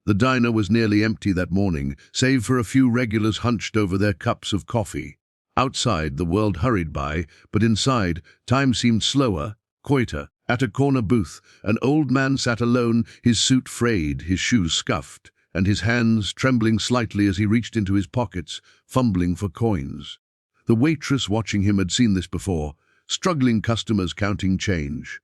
The diner was nearly empty that morning, save for a few regulars hunched over their cups of coffee. Outside, the world hurried by, but inside, time seemed slower, quieter. At a corner booth, an old man sat alone, his suit frayed, his shoes scuffed, and his hands trembling slightly as he reached into his pockets, fumbling for coins. The waitress watching him had seen this before, struggling customers counting change.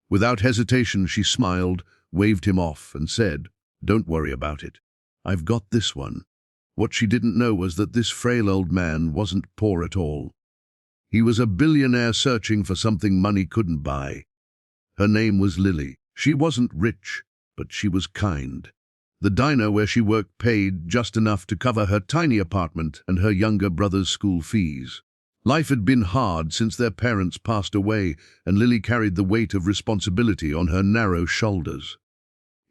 Without hesitation, she smiled, waved him off, and said, "Don't worry about it. I've got this one." What she didn't know was that this frail old man wasn't poor at all. He was a billionaire searching for something money couldn't buy. Her name was Lily. She wasn't rich, but she was kind. The diner where she worked paid just enough to cover her tiny apartment and her younger brother's school fees. Life had been hard since their parents passed away, and Lily carried the weight of responsibility on her narrow shoulders.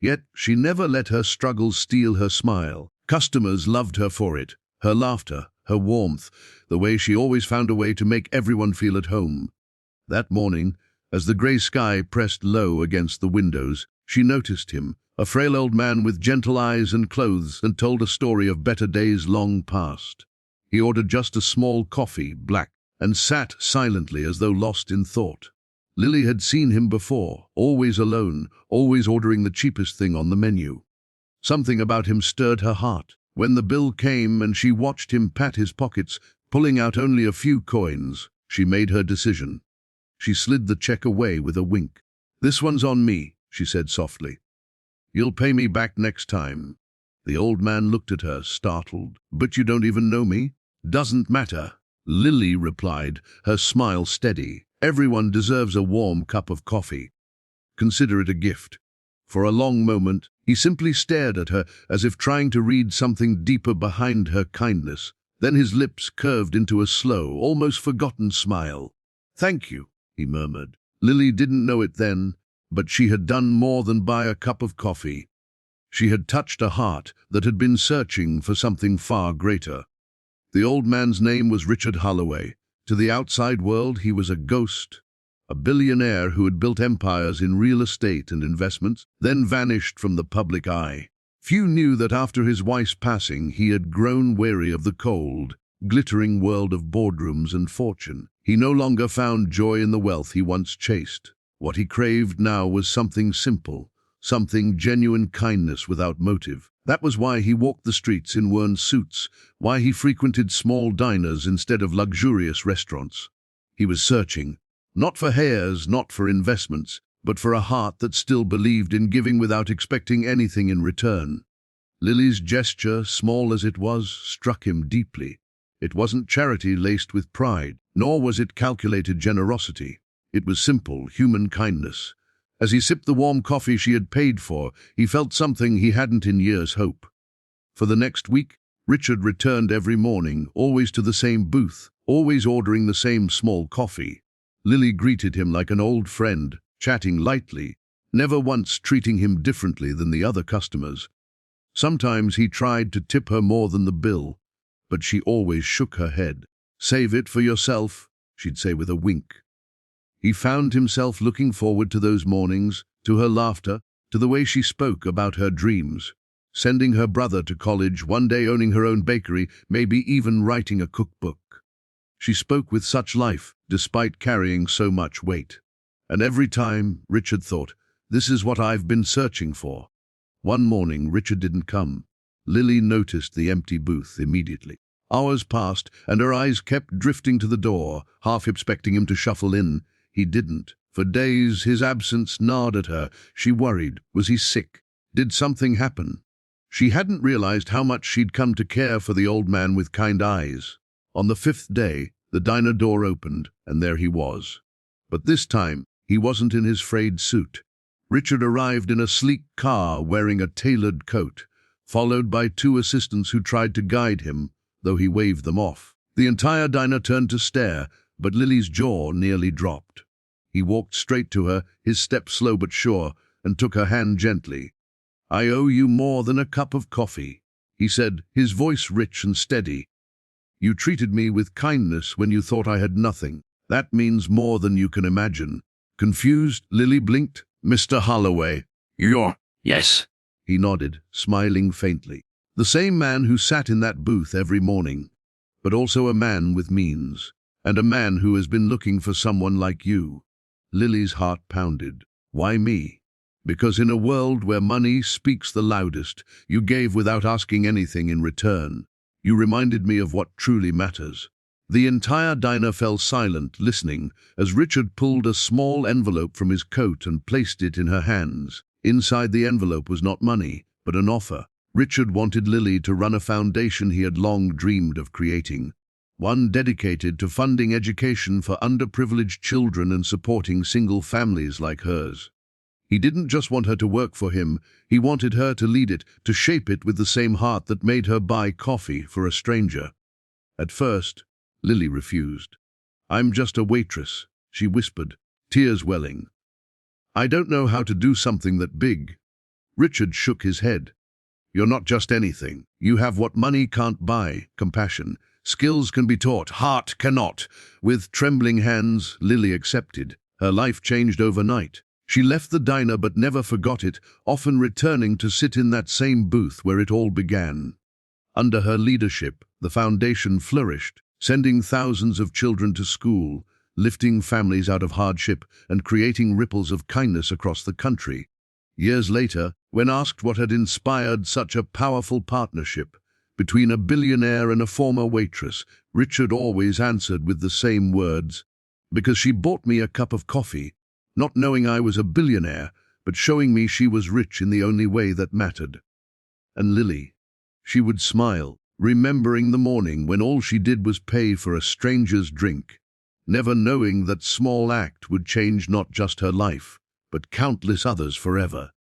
Yet she never let her struggles steal her smile. Customers loved her for it, her laughter, her warmth, the way she always found a way to make everyone feel at home. That morning, as the grey sky pressed low against the windows, she noticed him, a frail old man with gentle eyes and clothes, and told a story of better days long past. He ordered just a small coffee, black, and sat silently as though lost in thought. Lily had seen him before, always alone, always ordering the cheapest thing on the menu. Something about him stirred her heart. When the bill came and she watched him pat his pockets, pulling out only a few coins, she made her decision. She slid the check away with a wink. "This one's on me," she said softly. "You'll pay me back next time." The old man looked at her, startled. "But you don't even know me?" "Doesn't matter," Lily replied, her smile steady. "Everyone deserves a warm cup of coffee. Consider it a gift." For a long moment, he simply stared at her as if trying to read something deeper behind her kindness. Then his lips curved into a slow, almost forgotten smile. "Thank you," he murmured. Lily didn't know it then, but she had done more than buy a cup of coffee. She had touched a heart that had been searching for something far greater. The old man's name was Richard Holloway. To the outside world, he was a ghost, a billionaire who had built empires in real estate and investments, then vanished from the public eye. Few knew that after his wife's passing, he had grown weary of the cold, glittering world of boardrooms and fortune. He no longer found joy in the wealth he once chased. What he craved now was something simple, something genuine kindness without motive. That was why he walked the streets in worn suits, why he frequented small diners instead of luxurious restaurants. He was searching, not for heirs, not for investments, but for a heart that still believed in giving without expecting anything in return. Lily's gesture, small as it was, struck him deeply. It wasn't charity laced with pride, nor was it calculated generosity. It was simple, human kindness. As he sipped the warm coffee she had paid for, he felt something he hadn't in years' hope. For the next week, Richard returned every morning, always to the same booth, always ordering the same small coffee. Lily greeted him like an old friend, chatting lightly, never once treating him differently than the other customers. Sometimes he tried to tip her more than the bill, but she always shook her head. "Save it for yourself," she'd say with a wink. He found himself looking forward to those mornings, to her laughter, to the way she spoke about her dreams. Sending her brother to college, one day owning her own bakery, maybe even writing a cookbook. She spoke with such life, despite carrying so much weight. And every time, Richard thought, "This is what I've been searching for." One morning, Richard didn't come. Lily noticed the empty booth immediately. Hours passed, and her eyes kept drifting to the door, half expecting him to shuffle in. He didn't. For days, his absence gnawed at her. She worried. Was he sick? Did something happen? She hadn't realized how much she'd come to care for the old man with kind eyes. On the 5th day, the diner door opened, and there he was. But this time, he wasn't in his frayed suit. Richard arrived in a sleek car wearing a tailored coat, followed by 2 assistants who tried to guide him, though he waved them off. The entire diner turned to stare, but Lily's jaw nearly dropped. He walked straight to her, his step slow but sure, and took her hand gently. "I owe you more than a cup of coffee," he said, his voice rich and steady. "You treated me with kindness when you thought I had nothing. That means more than you can imagine." Confused, Lily blinked. "Mr. Holloway." Yes. He nodded, smiling faintly. The same man who sat in that booth every morning, but also a man with means, and a man who has been looking for someone like you. Lily's heart pounded. Why me? Because in a world where money speaks the loudest, you gave without asking anything in return. You reminded me of what truly matters. The entire diner fell silent, listening, as Richard pulled a small envelope from his coat and placed it in her hands. Inside the envelope was not money, but an offer. Richard wanted Lily to run a foundation he had long dreamed of creating, one dedicated to funding education for underprivileged children and supporting single families like hers. He didn't just want her to work for him, he wanted her to lead it, to shape it with the same heart that made her buy coffee for a stranger. At first, Lily refused. "I'm just a waitress," she whispered, tears welling. "I don't know how to do something that big." Richard shook his head. "You're not just anything. You have what money can't buy: compassion. Skills can be taught, heart cannot." With trembling hands, Lily accepted. Her life changed overnight. She left the diner but never forgot it, often returning to sit in that same booth where it all began. Under her leadership, the foundation flourished, sending thousands of children to school, lifting families out of hardship, and creating ripples of kindness across the country. Years later, when asked what had inspired such a powerful partnership between a billionaire and a former waitress, Richard always answered with the same words: "Because she bought me a cup of coffee, not knowing I was a billionaire, but showing me she was rich in the only way that mattered." And Lily, she would smile, remembering the morning when all she did was pay for a stranger's drink, never knowing that small act would change not just her life, but countless others forever.